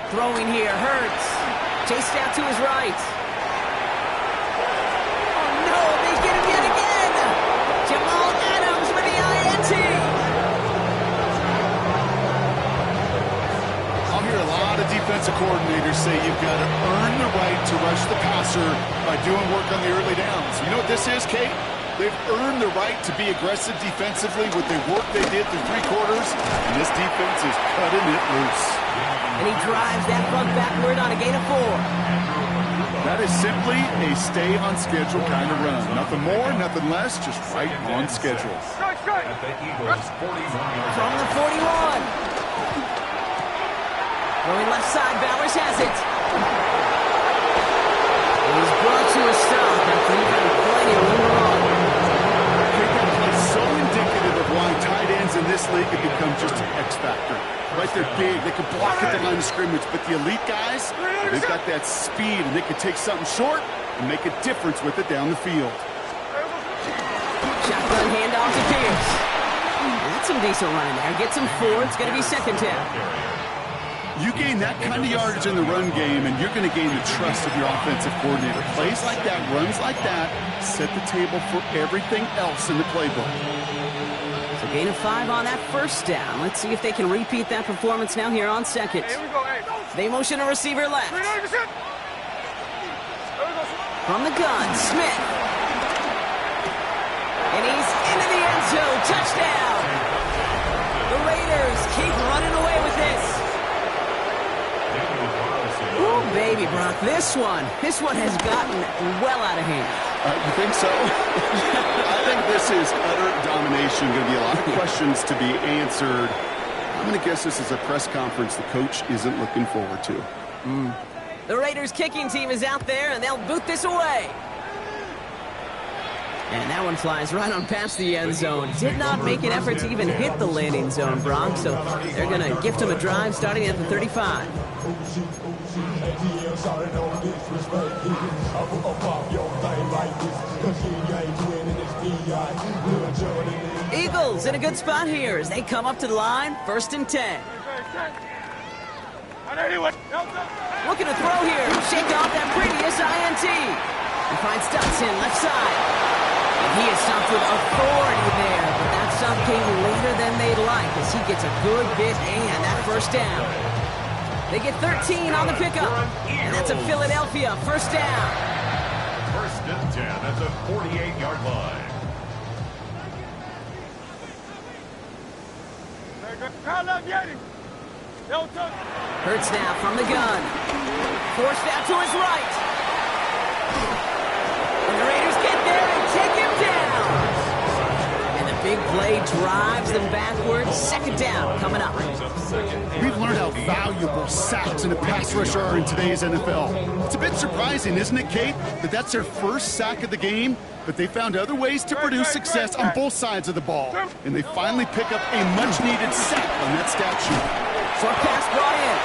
[SPEAKER 1] Throwing here, Hurts. Chased out to his right. Oh no, they get him yet again! Jamal Adams with the INT!
[SPEAKER 2] I'll hear a lot of defensive coordinators say you've got to earn the right to rush the passer by doing work on the early downs. You know what this is, Kate? They've earned the right to be aggressive defensively with the work they did through 3 quarters, and this defense is cutting it loose.
[SPEAKER 1] And he drives that front backward on a gain of 4.
[SPEAKER 2] That is simply a stay-on-schedule kind of run. Nothing more, nothing less, just right on schedule.
[SPEAKER 3] At the Eagles' 41-yard
[SPEAKER 1] From the 41. Going left side, Bowers has it. And he's brought to a stop after he had plenty of room to run.
[SPEAKER 2] So indicative of why tight ends in this league have become just an X factor. Right, they're big, they can block at the line of scrimmage, but the elite guys, they've got that speed, and they can take something short and make a difference with it down the field.
[SPEAKER 1] Shotgun handoff to Pierce. That's some decent running there. Gets him 4. It's going to be 2nd down.
[SPEAKER 2] You gain that kind of yardage in the run game, and you're going to gain the trust of your offensive coordinator. Plays like that, runs like that, set the table for everything else in the playbook.
[SPEAKER 1] So gain of 5 on that 1st down. Let's see if they can repeat that performance now here on 2nd. They motion a receiver left. From the gun, Smith. And he's into the end zone. Touchdown! The Raiders keep running away with this. Oh, baby, Brock, this one has gotten well out of hand.
[SPEAKER 2] You think so? I think this is utter domination. Going to be a lot of questions to be answered. I'm going to guess this is a press conference the coach isn't looking forward to.
[SPEAKER 1] The Raiders kicking team is out there, and they'll boot this away. And that one flies right on past the end zone. Did not make an effort to even hit the landing zone, Brock, so they're going to gift him a drive starting at the 35. Eagles in a good spot here as they come up to the line, 1st and 10. Looking to throw here, shake off that previous INT. He finds Dotson left side. And he is stopped with authority there, but that stop came later than they'd like as he gets a good bit and that 1st down. They get 13 on the pickup, and that's a Philadelphia 1st down.
[SPEAKER 3] 1st and 10 at the 48-yard line.
[SPEAKER 1] Hurts now from the gun. Forced out to his right. And the Raiders get there and take him down. And the big play drives them backwards. 2nd down coming up.
[SPEAKER 2] We've learned how valuable sacks and a pass rush are in today's NFL. It's a bit surprising, isn't it, Kate, that that's their 1st sack of the game, but they found other ways to produce success on both sides of the ball. And they finally pick up a much-needed sack on that stat sheet.
[SPEAKER 1] Short pass brought in.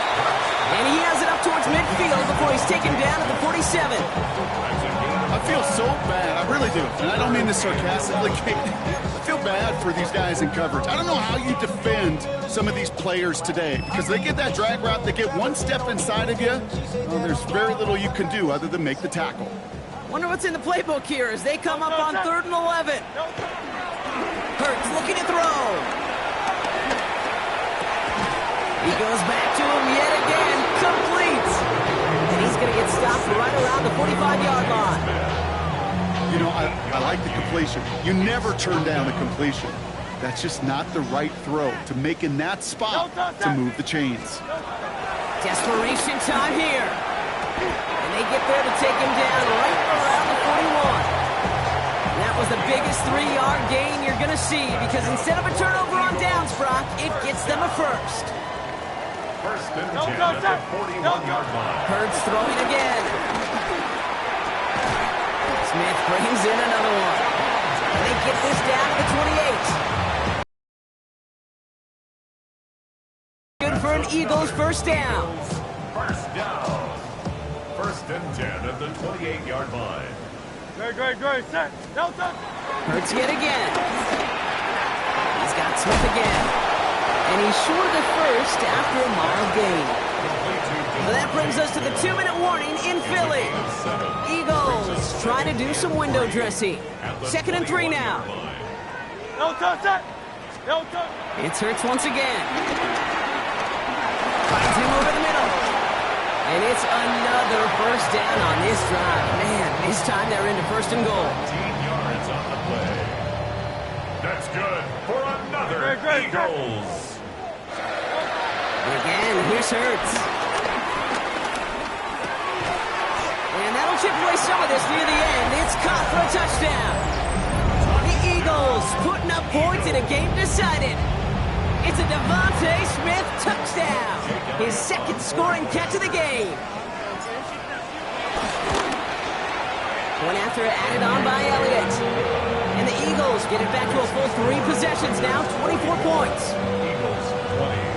[SPEAKER 1] And he has it up towards midfield before he's taken down at the 47.
[SPEAKER 2] I feel so bad. I really do. And I don't mean this sarcastically, Kate. I feel bad for these guys in coverage. I don't know how you defend some of these players today because they get that drag route, they get one step inside of you. Well, there's very little you can do other than make the tackle.
[SPEAKER 1] Wonder what's in the playbook here as they come up on 3rd and 11. Hurts looking to throw. He goes back to him yet again, complete. And he's going to get stopped right around the 45-yard line.
[SPEAKER 2] You know, I like the completion. You never turn down a completion. That's just not the right throw to make in that spot to move the chains.
[SPEAKER 1] Desperation time here. And they get there to take him down right around the 41. That was the biggest 3-yard gain you're going to see because instead of a turnover on downs, Brock, it gets them a 1st.
[SPEAKER 3] 1st and 10 at the 41-yard line.
[SPEAKER 1] Hurts throwing again. Smith brings in another one. And they get this down to the 28. Good for an Eagles 1st down.
[SPEAKER 3] 1st down. 1st and 10 at the 28-yard line.
[SPEAKER 4] Great. Set. Delta.
[SPEAKER 1] Hurts yet again. He's got Smith again. And he's short of the 1st after a mile gain. Well, that brings us to the 2-minute warning in Philly. Eagles trying to do some window dressing. 2nd and 3 now. It's Hurts once again. Finds him over the middle. And it's another 1st down on this drive. Man, this time they're into 1st and goal.
[SPEAKER 3] 15 yards on the play. That's good for another Eagles.
[SPEAKER 1] Again, here's Hurts. And that'll chip away some of this near the end. It's caught for a touchdown. The Eagles putting up points in a game decided. It's a Devontae Smith touchdown. His 2nd scoring catch of the game. Point after added on by Elliott. And the Eagles get it back to a full 3 possessions now, 24 points.
[SPEAKER 3] Eagles 20.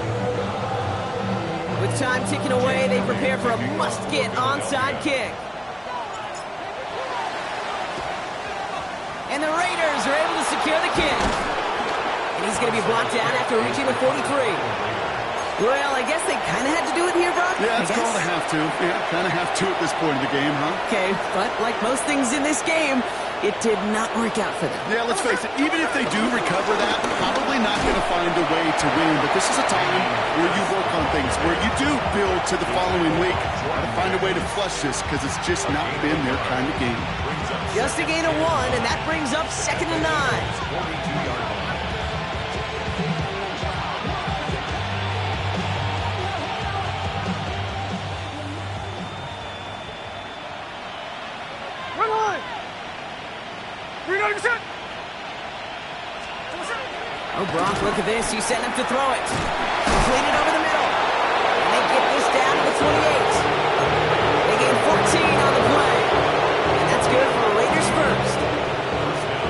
[SPEAKER 1] With time ticking away, they prepare for a must-get onside kick. And the Raiders are able to secure the kick. And he's going to be blocked down after reaching the 43. Well, I guess they kind of had to do it here, Brock.
[SPEAKER 2] Yeah, it's called a have to. Yeah, kind of have to at this point in the game, huh?
[SPEAKER 1] Okay, but like most things in this game, it did not work out for them.
[SPEAKER 2] Yeah, let's face it, even if they do recover that, probably not going to find a way to win. But this is a time where you work on things, where you do build to the following week. Got to find a way to flush this because it's just not been their kind of game.
[SPEAKER 1] Just a gain of 1, and that brings up 2nd and 9.
[SPEAKER 3] 42-yard line.
[SPEAKER 1] Gronk, look at this. He's setting up to throw it. Clean it over the middle. And they get this down to the 28. They gain 14 on the play. And that's good for Raiders first.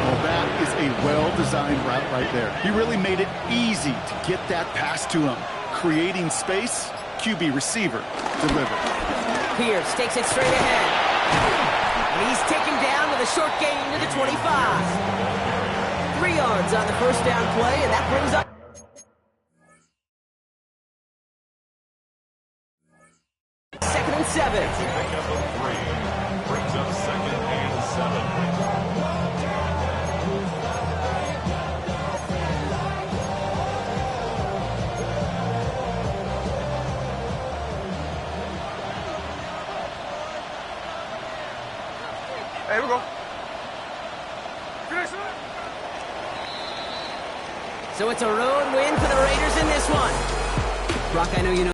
[SPEAKER 2] Well, that is a well-designed route right there. He really made it easy to get that pass to him. Creating space, QB receiver delivered.
[SPEAKER 1] Pierce takes it straight ahead. And he's taken down with a short gain to the 25. 3 yards on the first down play, and that brings up. Second and 7.
[SPEAKER 3] Pickup of 3. Brings up second and 7.
[SPEAKER 4] Hey, we go.
[SPEAKER 1] So it's a road win for the Raiders in this one. Brock, I know you know